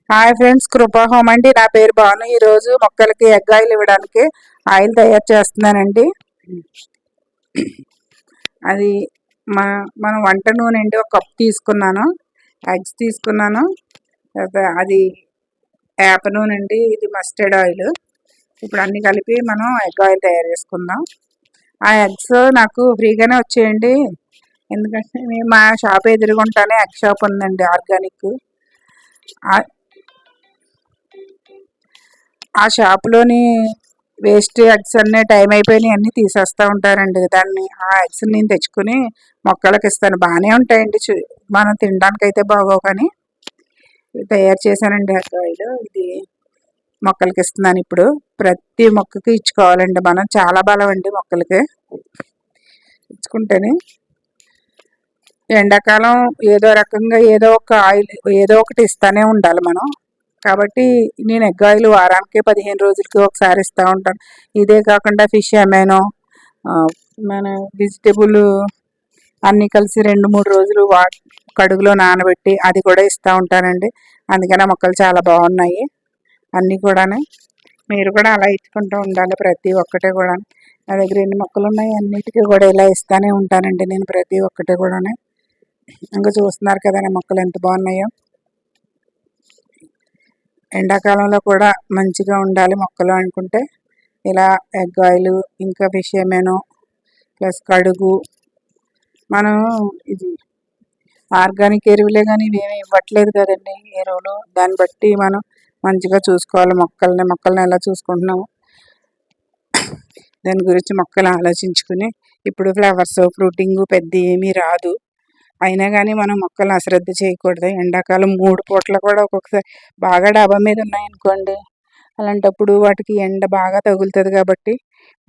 Hi friends, కృపా home అండి. నా పేరు భాను. ఈరోజు మొక్కలకి ఎగ్ ఆయిల్ ఇవ్వడానికి ఆయిల్ తయారు చేస్తున్నానండి. అది మనం వంట నూనె అండి, ఒక కప్ తీసుకున్నాను. ఎగ్స్ తీసుకున్నాను. అది వేప నూనె అండి, ఇది మస్టర్డ్ ఆయిల్. ఇప్పుడు అన్నీ కలిపి మనం ఎగ్ ఆయిల్ తయారు చేసుకుందాం. ఆ ఎగ్స్ నాకు ఫ్రీగానే వచ్చేయండి, ఎందుకంటే మా షాప్ ఎదురుగుంటానే ఎగ్ షాప్ ఉందండి, ఆర్గానిక్. ఆ షాప్లోని వేస్ట్ ఎగ్స్ అన్నీ టైం అయిపోయినాయి, అన్నీ తీసేస్తూ ఉంటారండి. ఆ ఎగ్స్ నేను తెచ్చుకుని మొక్కలకి ఇస్తాను. బాగానే ఉంటాయండి, మనం తినడానికి అయితే బాగోవు, కానీ తయారు చేశానండి ఎగ్ ఆయిల్. ఇది మొక్కలకి ఇస్తున్నాను. ఇప్పుడు ప్రతి మొక్కకి ఇచ్చుకోవాలండి, మనం చాలా బలం అండి మొక్కలకి ఇచ్చుకుంటేనే. ఎండాకాలం ఏదో రకంగా ఏదో ఒక ఆయిల్ ఏదో ఒకటి ఇస్తూనే ఉండాలి మనం. కాబట్టి నేను ఎగ్ ఆయిల్ వారానికి 15 రోజులకి ఒకసారి ఇస్తూ ఉంటాను. ఇదే కాకుండా ఫిష్ అమైనో, మన వెజిటేబుల్ అన్నీ కలిసి 2-3 రోజులు కడుగులో నానబెట్టి అది కూడా ఇస్తూ ఉంటానండి. అందుకని మొక్కలు చాలా బాగున్నాయి అన్నీ కూడా. మీరు కూడా అలా ఇచ్చుకుంటూ ఉండాలి ప్రతి ఒక్కటే కూడా. నా దగ్గర ఎన్ని మొక్కలు ఉన్నాయి అన్నిటికీ కూడా ఇలా ఇస్తూనే ఉంటానండి నేను, ప్రతి ఒక్కటే కూడా. ఇంకా చూస్తున్నారు కదా నా మొక్కలు ఎంత బాగున్నాయో. ఎండాకాలంలో కూడా మంచిగా ఉండాలి మొక్కలు అనుకుంటే ఇలా ఎగ్ ఆయిల్, ఇంకా ఫిష్ అమైనో ప్లస్ కడుగు. మనం ఇది ఆర్గానిక్ ఎరువులే కానీ ఇవేమి ఇవ్వట్లేదు కదండి ఎరువులు. దాన్ని బట్టి మనం మంచిగా చూసుకోవాలి మొక్కల్ని ఎలా చూసుకుంటున్నాము దాని గురించి మొక్కలు ఆలోచించుకుని. ఇప్పుడు ఫ్లవర్స్ ఫ్రూటింగ్ పెద్ద ఏమీ రాదు, అయినా కానీ మనం మొక్కలు అశ్రద్ధ చేయకూడదు. ఎండాకాలం 3 పూటలు కూడా ఒక్కొక్కసారి బాగా డాబా మీద ఉన్నాయనుకోండి, అలాంటప్పుడు వాటికి ఎండ బాగా తగులుతుంది. కాబట్టి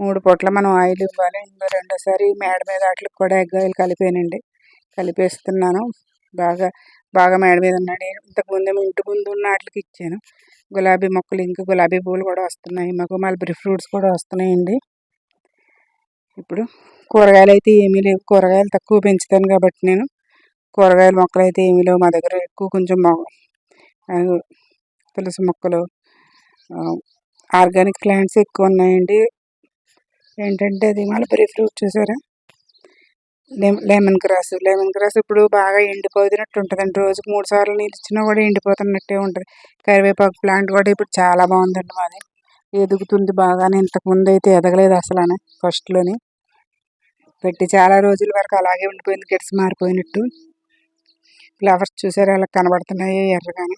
3 పూటలు మనం ఆయిల్ ఇవ్వాలి. రెండోసారి మేడ మీద వాటికి కూడా ఎగ్ ఆయిల్ కలిపేస్తున్నాను. బాగా మేడ మీద ఉన్నాడు. ఇంతకుముందు ఇంటి ముందు ఉన్న వాటికి ఇచ్చాను. గులాబీ మొక్కలు, ఇంకా గులాబీ పువ్వులు కూడా వస్తున్నాయి మాకు. మల్బరీ ఫ్రూట్స్ కూడా వస్తున్నాయండి. ఇప్పుడు కూరగాయలు అయితే ఏమీ లేవు, కూరగాయలు తక్కువ పెంచుతాను కాబట్టి నేను. కూరగాయల మొక్కలు అయితే ఏమీ లేవు మా దగ్గర. ఎక్కువ కొంచెం తులసి మొక్కలు, ఆర్గానిక్ ప్లాంట్స్ ఎక్కువ ఉన్నాయండి. ఏంటంటే అది మల్బరీ ఫ్రూట్ చూసారా, లెమన్ గ్రాస్ ఇప్పుడు బాగా ఎండిపోతున్నట్టు ఉంటుందండి. రోజుకు 3 సార్లు నీళ్ళు ఇచ్చినా కూడా ఎండిపోతున్నట్టే ఉంటుంది. కరివేపాకు ప్లాంట్ కూడా ఇప్పుడు చాలా బాగుందండి మాది, ఎదుగుతుంది బాగానే. ఇంతకుముందు అయితే ఎదగలేదు అసలు. ఫస్ట్లోని పెట్టి చాలా రోజుల వరకు అలాగే ఉండిపోయింది, గిట్స్ మారిపోయినట్టు. ఫ్లవర్స్ చూసారా ఎలా కనబడుతున్నాయో ఎర్రగానే.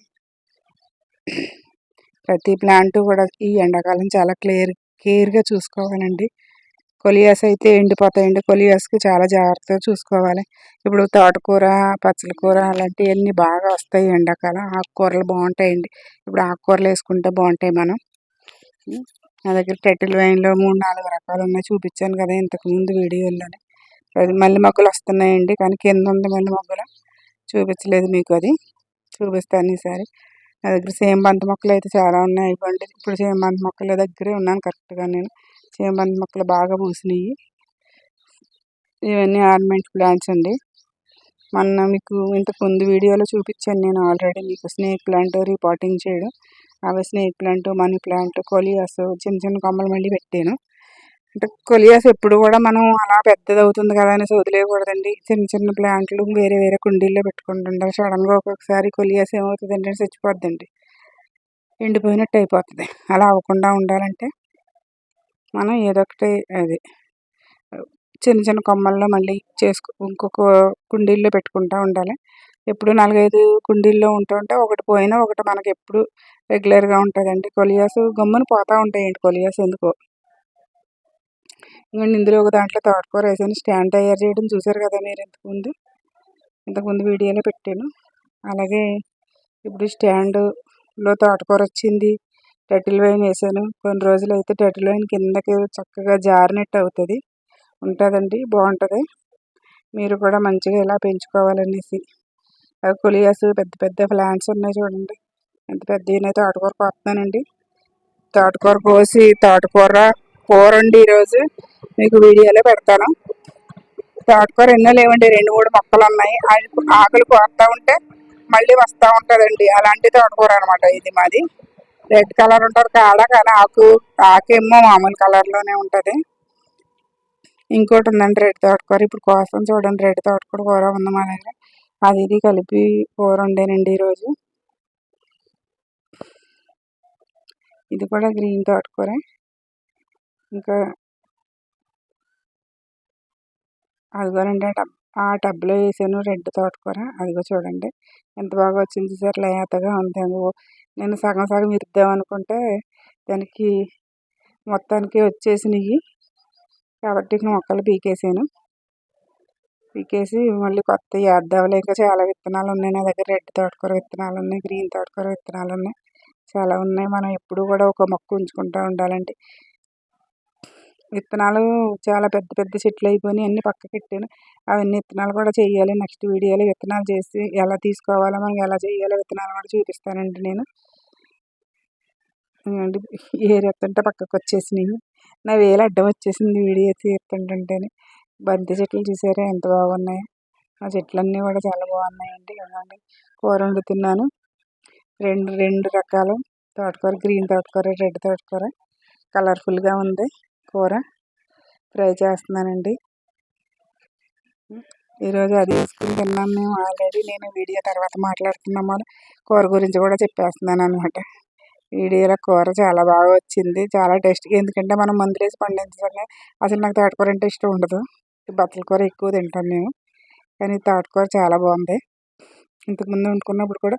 ప్రతి ప్లాంట్ కూడా ఈ ఎండాకాలం చాలా కేర్గా చూసుకోవాలండి. కొలియాస్ అయితే ఎండిపోతాయండి, కొలియాస్కి చాలా జాగ్రత్తగా చూసుకోవాలి. ఇప్పుడు తోటకూర, పచ్చల కూర అలాంటివన్నీ బాగా వస్తాయి ఎండాకాలం. ఆకుకూరలు బాగుంటాయండి, ఇప్పుడు ఆకుకూరలు వేసుకుంటే బాగుంటాయి. నా దగ్గర టెటిల్ వైన్లో 3-4 రకాలు ఉన్నాయి, చూపించాను కదా ఇంతకుముందు వీడియోలోనే. అది మల్లె మొగ్గలు వస్తున్నాయండి, కానీ కింద ఉంది మల్లె మొగ్గలు, చూపించలేదు మీకు. అది చూపిస్తాను ఈసారి. నా దగ్గర సేంబంతి మొక్కలు అయితే చాలా ఉన్నాయి. ఇవ్వండి, ఇప్పుడు సేంబంతి మొక్కల దగ్గరే ఉన్నాను కరెక్ట్గా నేను. సేంబంతి మొక్కలు బాగా పూసినాయి. ఇవన్నీ ఆర్నమెంట్ ప్లాంట్స్ అండి. మీకు ఇంతకు ముందు వీడియోలో చూపించాను నేను ఆల్రెడీ మీకు. స్నేక్ ప్లాంట్ రీపాటింగ్ చేయడం, అవి snake plant, money plant, coleus చిన్న చిన్న కొమ్మలు మళ్ళీ పెట్టాను. అంటే కొలియాస్ ఎప్పుడు కూడా మనం అలా పెద్దది అవుతుంది కదా అని వదిలేయకూడదండి. చిన్న చిన్న ప్లాంట్లు వేరే వేరే కుండీల్లో పెట్టుకుంటుంటారు. సడన్గా ఒక్కొక్కసారి కొలియాస్ ఏమవుతుందంటే చచ్చిపోద్దండి, ఎండిపోయినట్టు అయిపోతుంది. అలా అవ్వకుండా ఉండాలంటే మనం ఏదో ఒకటి అది చిన్న చిన్న కొమ్మల్లో మళ్ళీ ఇంకొక కుండీల్లో పెట్టుకుంటూ ఉండాలి. ఎప్పుడు 4-5 కుండీల్లో ఉంటుంటే ఒకటి పోయినా ఒకటి మనకి ఎప్పుడు రెగ్యులర్గా ఉంటుందండి. కొలియాస్ గమ్మున పోతూ ఉంటాయండి, కొలియాస్ ఎందుకో. ఇంకండి ఇందులో ఒక దాంట్లో తోటకూర వేసాను. స్టాండ్ తయారు చేయడం చూసారు కదా మీరు ఇంతకుముందు వీడియోలో పెట్టాను. అలాగే ఇప్పుడు స్టాండ్లో తోటకూర వచ్చింది. టెటిల్ వైన్ వేసాను. కొన్ని రోజులు అయితే టెటిల్ వైన్ కిందకి చక్కగా జారినట్టు ఉంటుందండి, బాగుంటుంది. మీరు కూడా మంచిగా ఇలా పెంచుకోవాలనేసి. కొలియాస్ పెద్ద పెద్ద ప్లాంట్స్ ఉన్నాయి చూడండి, ఎంత పెద్దవి. తోటకూర కోస్తున్నానండి. తోటకూర కోసి తోటకూర కూర వండి ఈరోజు మీకు వీడియోలో పెడతాను. తోటకూర ఎన్నో లేవండి, 2-3 మొక్కలు ఉన్నాయి. ఆకులు కోస్తూ ఉంటే మళ్ళీ వస్తూ ఉంటుందండి. అలాంటి తోటకూర అనమాట ఇది మాది. రెడ్ కలర్ ఉంటుంది కాడ, కానీ ఆకేమో మామూలు కలర్లోనే ఉంటుంది. ఇంకోటి ఉందండి రెడ్ తోటకూర. ఇప్పుడు కోసం చూడండి, రెడ్ తోటకూర కూర ఉంది మా దగ్గర. అది ఇది కలిపి కూర వండానండి ఈరోజు. ఇది కూడా గ్రీన్ తోటకూర. ఇంకా అదిగోనండి ఆ టబ్లో వేసాను రెడ్ తోటకూర. అదిగో చూడండి ఎంత బాగా వచ్చింది సార్, లేతగా ఉంది. నేను సగం సగం ఇద్దామనుకుంటే దానికి మొత్తానికి వచ్చేసినాయి కాబట్టి మొక్కలు పీకేసాను. పీకేసి మళ్ళీ కొత్త వేద్దాంలే. ఇంకా చాలా విత్తనాలు ఉన్నాయి నా దగ్గర. రెడ్ తోటకూర విత్తనాలు ఉన్నాయి, గ్రీన్ తోటకూర విత్తనాలు ఉన్నాయి, చాలా ఉన్నాయి. మనం ఎప్పుడు కూడా ఒక మొక్క ఉంచుకుంటూ ఉండాలండి. విత్తనాలు చాలా పెద్ద పెద్ద చెట్లు అయిపోయినాయి, అన్నీ పక్కకి పెట్టాను. అవన్నీ విత్తనాలు కూడా చేయాలి. నెక్స్ట్ వీడియోలో విత్తనాలు చేసి ఎలా తీసుకోవాలో, మనం ఎలా చేయాలో విత్తనాలు కూడా చూపిస్తానండి నేను. ఏరెత్తుంటే పక్కకు వచ్చేసినాయి. నా వేలు అడ్డం వచ్చేసింది వీడియో తీస్తుంటేనే. బంతి చెట్లు చూసారా ఎంత బాగున్నాయి. ఆ చెట్లన్నీ కూడా చాలా బాగున్నాయండి. ఇవ్వండి కూర వండుతున్నాను. రెండు రకాలు తోటకూర, గ్రీన్ తోటకూర, రెడ్ తోటకూర. కలర్ఫుల్గా ఉంది కూర. ఫ్రై చేస్తున్నానండి. ఈరోజు అది వేసుకుని తిన్నాం మేము ఆల్రెడీ. నేను వీడియో తర్వాత మాట్లాడుతున్నాము, కూర గురించి కూడా చెప్పేస్తున్నాను అనమాట. వీడియోలో కూర చాలా బాగా వచ్చింది, చాలా టేస్ట్గా. ఎందుకంటే మనం మందులు వేసి పండించడం. అసలు నాకు తోటకూర అంటే ఇష్టం ఉండదు. బచ్చల కూర ఎక్కువ తింటాను నేను, కానీ తోటకూర చాలా బాగుంది. ఇంతకుముందు వండుకున్నప్పుడు కూడా